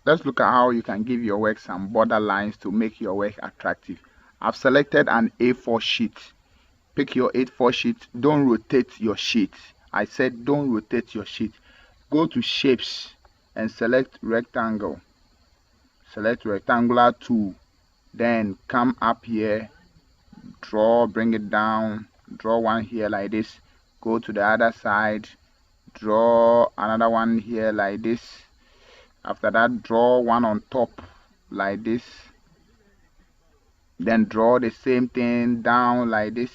let's look at how you can give your work some border lines to make your work attractive. I've selected an A4 sheet. Pick your A4 sheet. Don't rotate your sheet. I said don't rotate your sheet. Go to shapes and select rectangle. Select rectangular tool. Then come up here, draw, bring it down, draw one here like this. Go to the other side, draw another one here like this. After that, draw one on top like this. Then draw the same thing down like this.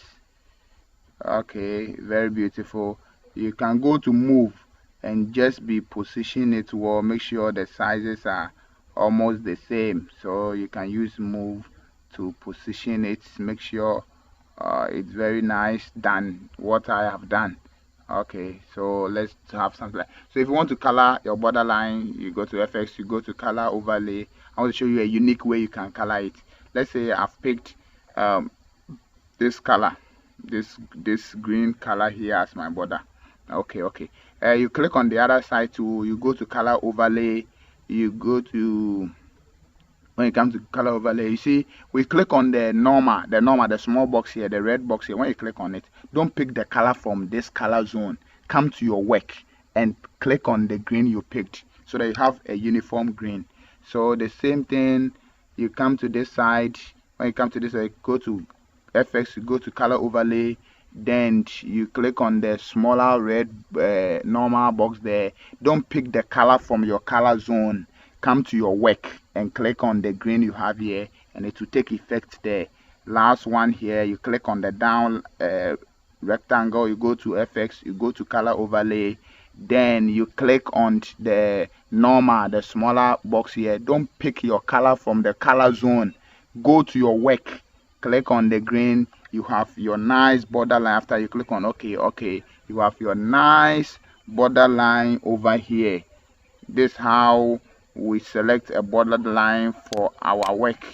Okay, very beautiful. You can go to move and just be position it well. Make sure the sizes are almost the same, so you can use move to position it. Make sure it's very nice than what I have done. Okay, so let's have something like, so if you want to color your borderline, you go to FX, you go to color overlay. I want to show you a unique way you can color it. Let's say I've picked this color, this green color here as my border. Okay, you click on the other side too. You go to color overlay. You go to, when you come to color overlay, you see we click on the normal, the small box here, the red box here. When you click on it, don't pick the color from this color zone. Come to your work and click on the green you picked so that you have a uniform green. So the same thing, you come to this side. When you come to this side, go to FX, you go to color overlay, then you click on the smaller red normal box there. Don't pick the color from your color zone. Come to your work and click on the green you have here, and it will take effect there. Last one here, you click on the down rectangle, you go to FX, you go to color overlay, then you click on the normal, the smaller box here. Don't pick your color from the color zone. Go to your work, click on the green. You have your nice borderline. After you click on okay, you have your nice borderline over here. This is how we select a borderline for our work.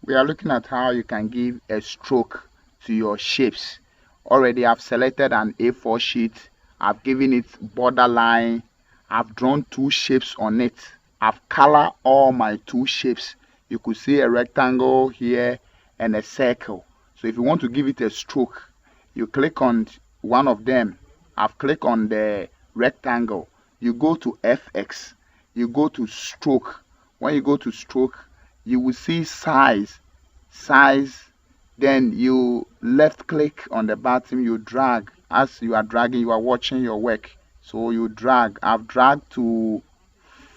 We are looking at how you can give a stroke to your shapes. Already I've selected an A4 sheet. I've given it borderline. I've drawn two shapes on it. I've colored all my two shapes. You could see a rectangle here and a circle. So if you want to give it a stroke, you click on one of them. I've clicked on the rectangle. You go to FX. You go to stroke. When you go to stroke, you will see size. Then you left click on the bottom. You drag. As you are dragging, you are watching your work. So you drag. I've dragged to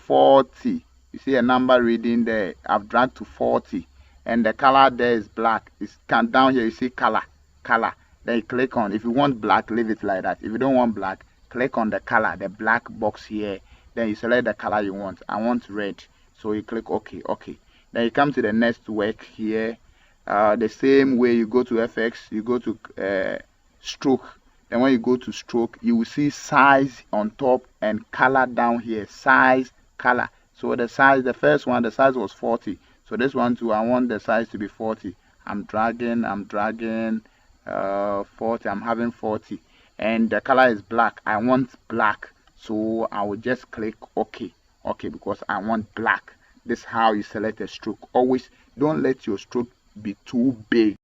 40. You see a number reading there. I've dragged to 40. And the color there is black. It's down here, you see color. Then you click on, if you want black, leave it like that. If you don't want black, click on the color, the black box here. Then you select the color you want. I want red, so you click okay. Then you come to the next work here. The same way, you go to FX, you go to stroke. Then when you go to stroke, you will see size on top and color down here. Size, color. So the size, the first one, the size was 40. So this one too, I want the size to be 40. I'm dragging 40. I'm having 40, and the color is black. I want black, so I will just click okay because I want black. This is how you select a stroke. Always don't let your stroke be too big.